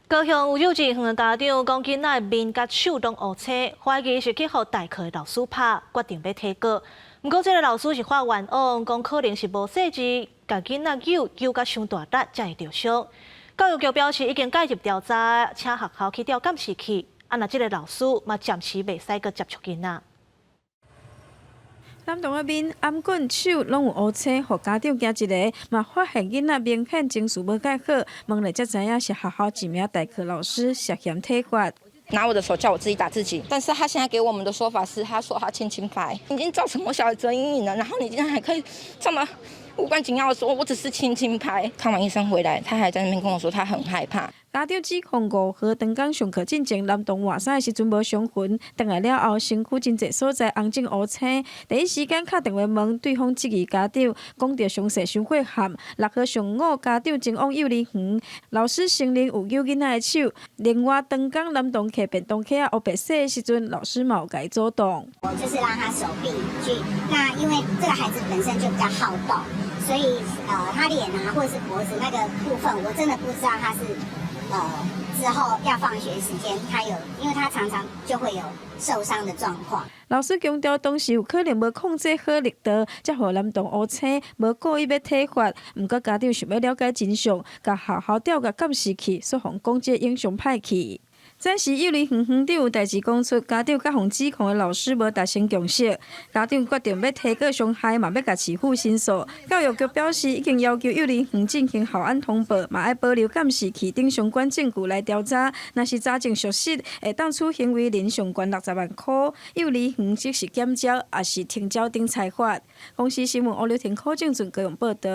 高雄有幼稚园家长讲，囡仔面甲手拢乌青，怀疑是去互代课的老师拍，决定要退稿。不过，这个老师是发冤枉，讲可能是无细致，甲囡仔揪甲伤大力，才会着伤。教育局表示已经介入调查，请学校去调监视器。那这个老师嘛暂时袂使阁接触囡仔。男童的面、颔管、手拢有乌青，互家长惊一个，嘛发现囡仔明显情绪无介好，问了才知影是学校一名代课老师涉嫌体罚。拿我的手叫我自己打自己，但是他现在给我们的说法是，他说他轻拍，已经造成我小孩子阴影了，然后你竟然还可以这么无关紧要的说，我只是轻拍。看完医生回来，他还在那边跟我说他很害怕。家长指控5号长工上课进前，男童换衫的时阵无伤痕，回来了后身躯真侪所在红肿乌青，第一时间敲电话问对方质疑家长，讲到伤势伤血汗。6号上午家长前往幼儿园，老师承认有揪囡仔的手。另外，长工男童摕便当盒黑白洗的时阵，老师嘛有甲伊阻挡。我就是让他手臂去，那因为这个孩子本身就比较好动，所以他脸啊或者是脖子那个部分，我真的不知道他是。之后要放学时间，因为他常常就会有受伤的状况。老师强调，当时有可能无控制好力道，才互男童乌青，无故意要体罚。毋过家长想要了解真相，甲学校调个监视器，说防讲这影响歹去。暂时幼儿园园长有代志讲出，家长甲互指控的老师无达成共识，家长决定要提告伤害，嘛要甲市府申诉。教育局表示，已经要求幼儿园进行校安通报，嘛要保留监视器等相关证据来调查。若是查证属实，会当处行为人上悬60万块。幼儿园即是减缴，也是停缴等裁罚。公司新闻吴柳婷、柯正俊各样报道。